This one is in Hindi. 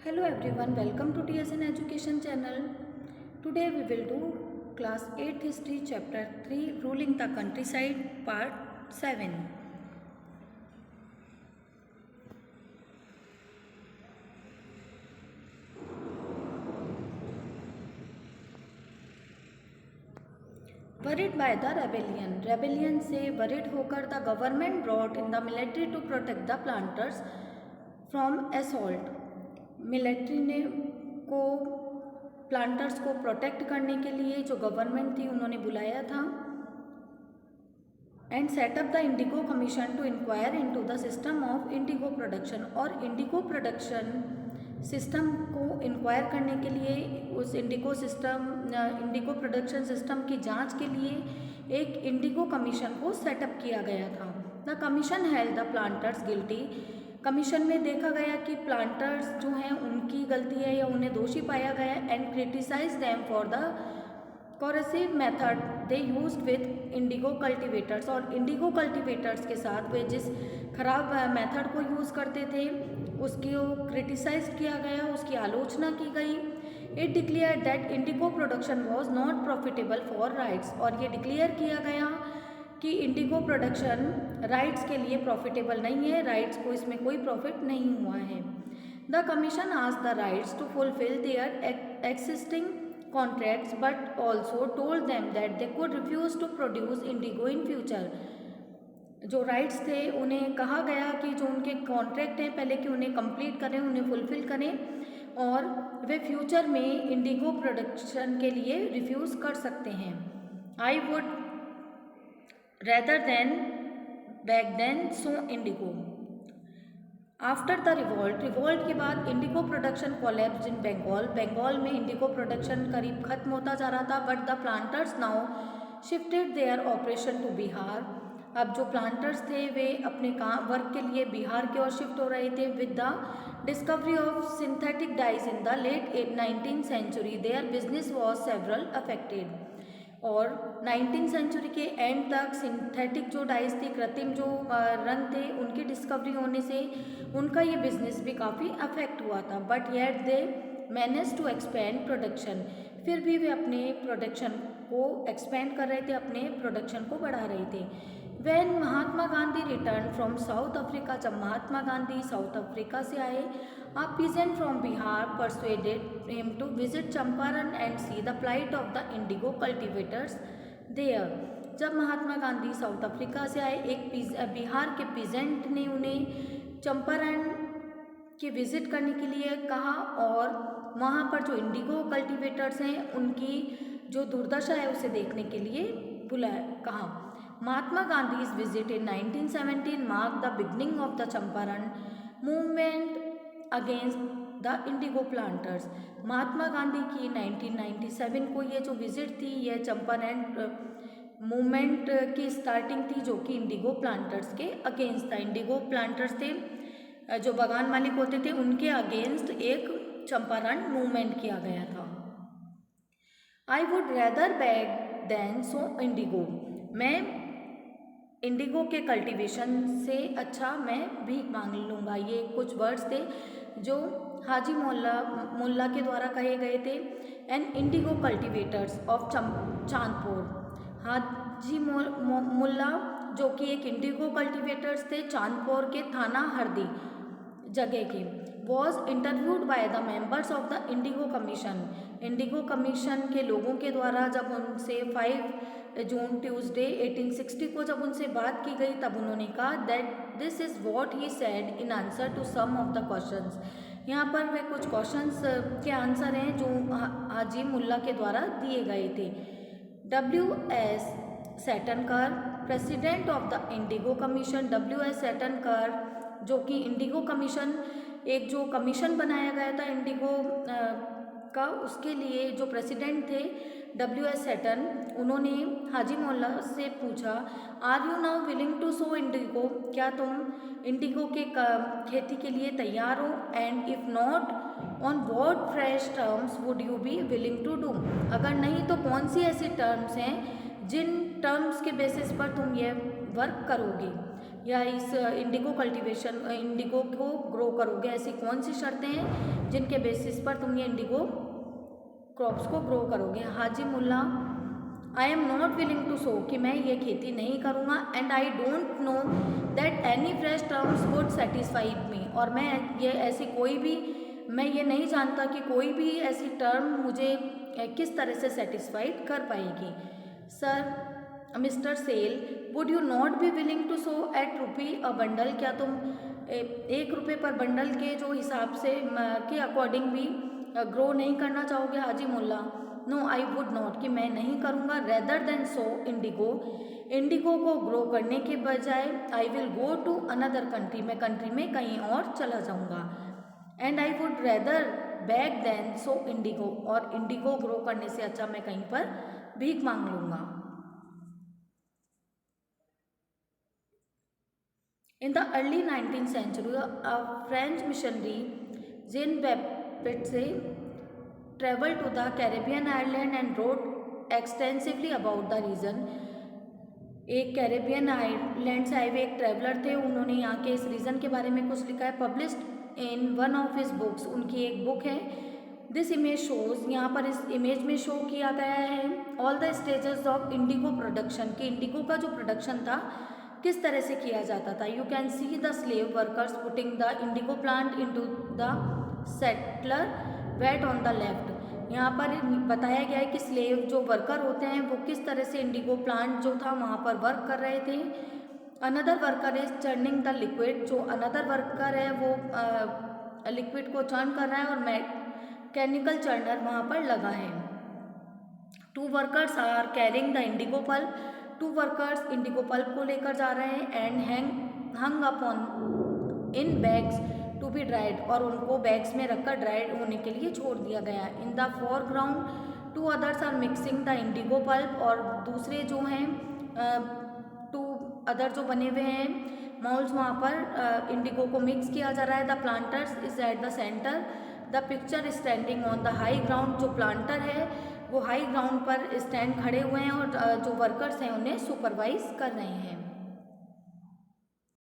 Hello everyone, welcome to TSN Education channel. Today we will do class 8 history chapter 3 ruling the countryside part 7. Worried by the rebellion से worried होकर the government brought in the military to protect the planters from assault. Military ने को प्लांटर्स को प्रोटेक्ट करने के लिए जो गवर्नमेंट थी उन्होंने बुलाया था. And set up the indigo commission to inquire into the system of indigo production. और इंडिगो प्रोडक्शन सिस्टम को इंक्वायर करने के लिए उस इंडिगो प्रोडक्शन सिस्टम की जांच के लिए एक इंडिगो कमीशन को सेटअप किया गया था. The commission held the planters guilty. Commission में देखा गया कि प्लांटर्स जो हैं उनकी गलती है या उन्हें दोषी पाया गया. And criticise them for the coercive method they used with indigo cultivators. और इंडिगो कल्टिवेटर्स के साथ वे जिस खराब मेथड को यूज़ करते थे उसकी क्रिटिसाइज किया गया, उसकी आलोचना की गई. It declare that Indigo production was not profitable for rights. और ये डिक्लेयर किया गया कि इंडिगो प्रोडक्शन राइट्स के लिए प्रॉफिटेबल नहीं है, राइट्स को इसमें कोई प्रॉफिट नहीं हुआ है. The commission asked the ryots to fulfil their existing contracts but also told them that they could refuse to produce indigo in future. जो राइट्स थे उन्हें कहा गया कि जो उनके कॉन्ट्रैक्ट हैं पहले कि उन्हें कंप्लीट करें, उन्हें फुलफिल करें और वे फ्यूचर में इंडिगो प्रोडक्शन के लिए रिफ्यूज़ कर सकते हैं. I would rather than back then so indigo. After the revolt के बाद indigo production collapse in Bengal में इंडिगो प्रोडक्शन करीब खत्म होता जा रहा था. But the planters now shifted their operation to Bihar. अब जो प्लांटर्स थे वे अपने वर्क के लिए बिहार की ओर शिफ्ट हो रहे थे. With the discovery of synthetic dyes in the late 19th century their business was severely affected. और 19th सेंचुरी के एंड तक सिंथेटिक जो डाइज थी, कृत्रिम जो रंग थे, उनकी डिस्कवरी होने से उनका ये बिजनेस भी काफ़ी अफेक्ट हुआ था. But yet they manage to expand production. फिर भी वे अपने प्रोडक्शन को एक्सपेंड कर रहे थे, अपने प्रोडक्शन को बढ़ा रहे थे. When Mahatma Gandhi return from south Africa. जब महात्मा गांधी साउथ अफ्रीका से आए, a peasant from Bihar persuaded him to visit Champaran and see the plight of the indigo cultivators there. जब महात्मा गांधी साउथ अफ्रीका से आए, एक बिहार के पीजेंट ने उन्हें चंपारण की विज़िट करने के लिए कहा और वहाँ पर जो इंडिगो कल्टिवेटर्स हैं उनकी जो दुर्दशा है उसे देखने के लिए कहा. महात्मा Gandhi's visit in 1917 marked the beginning of the Champaran movement against the indigo planters. Mahatma Gandhi की 1997 को ये जो विजिट थी यह चंपारण मूवमेंट की स्टार्टिंग थी जो कि इंडिगो प्लांटर्स के अगेंस्ट था. इंडिगो प्लांटर्स थे जो बागान मालिक होते थे, उनके अगेंस्ट एक चंपारण मूवमेंट किया गया था. I would rather beg than sow indigo. मैं इंडिगो के कल्टीवेशन से अच्छा मैं भीख मांग लूँगा. ये कुछ वर्ड्स थे जो हाजी मोल्ला के द्वारा कहे गए थे. And indigo cultivators of Chandpur. Haji Molla जो कि एक इंडिगो कल्टीवेटर्स थे चांदपुर के थाना हरदी जगह के, was interviewed by the members of the indigo commission. Indigo commission के लोगों के द्वारा जब उनसे 5 जून ट्यूसडे 1860 को जब उनसे बात की गई तब उन्होंने कहा that this is what he said in answer to some of the questions. यहाँ पर वे कुछ क्वेश्चंस के आंसर हैं जो हाजी मुल्ला के द्वारा दिए गए थे. W.S. Seton-Karr, president of the indigo commission. W.S. Seton-Karr जो कि इंडिगो कमीशन एक जो कमीशन बनाया गया था इंडिगो का, उसके लिए जो प्रेसिडेंट थे W.S. सेटन, उन्होंने हाजी मोल्ला से पूछा are you now willing to sow indigo. क्या तुम इंडिगो के खेती के लिए तैयार हो. And if not on what fresh terms would you be willing to do. अगर नहीं तो कौन सी ऐसी टर्म्स हैं जिन टर्म्स के बेसिस पर तुम ये वर्क करोगे. या इस इंडिगो इंडिगो को ग्रो करोगे? ऐसी कौन सी शर्तें हैं जिनके बेसिस पर तुम ये इंडिगो क्रॉप्स को ग्रो करोगे? Haji Mulla, I am not willing to sow, कि मैं ये खेती नहीं करूँगा, and I don't know that any fresh terms would satisfied me, और मैं ये ऐसी कोई भी, मैं ये नहीं जानता कि कोई भी ऐसी टर्म मुझे किस तरह से सेटिस्फाइड कर पाएगी। Sir, mister Sale, would you not be willing to sow at rupee a bundle, क्या तुम 1 रुपये पर बंडल के जो हिसाब से के अकॉर्डिंग भी ग्रो नहीं करना चाहोगे? Haji Mulla, no I would not, कि मैं नहीं करूँगा। Rather than sow indigo, indigo को ग्रो करने के बजाय I will go to another country, मैं कंट्री में कहीं और चला जाऊँगा। And I would rather beg than sow indigo, और इंडिगो ग्रो करने से अच्छा मैं कहीं पर भीख मांग लूँगा। In the early 19th century, a French missionary, Jean Baptiste, traveled to the Caribbean island and wrote extensively about the region. एक कैरेबियन आइलैंड से आए हुए एक ट्रैवलर थे, उन्होंने यहाँ के इस रीजन के बारे में कुछ लिखा है। Published in one of his books, उनकी एक बुक है। दिस इमेज शोज, यहाँ पर इस इमेज में शो किया गया है all the stages of indigo production, कि इंडिगो का जो प्रोडक्शन था किस तरह से किया जाता था। You can see the slave workers putting the indigo plant into the settler vat on the left, यहाँ पर बताया गया है कि स्लेव जो वर्कर होते हैं वो किस तरह से इंडिगो प्लांट जो था वहाँ पर वर्क कर रहे थे। Another worker is churning the liquid, जो अनदर वर्कर है वो लिक्विड को चर्न कर रहा है और मैकेनिकल चर्नर वहाँ पर लगा है। 2 workers are carrying the indigo pulp, 2 workers indigo pulp को लेकर जा रहे हैं। And hung upon in bags to be dried, और उनको बैग्स में रखकर ड्राइड होने के लिए छोड़ दिया गया। In the foreground 2 others are mixing the indigo pulp, और दूसरे जो हैं 2 अदर जो बने हुए हैं मॉल्स, वहाँ पर इंडिगो को मिक्स किया जा रहा है। The planters is at the centre, the picture standing on the high ground, जो प्लांटर है वो हाई ग्राउंड पर स्टैंड खड़े हुए हैं और जो वर्कर्स हैं उन्हें सुपरवाइज कर रहे हैं।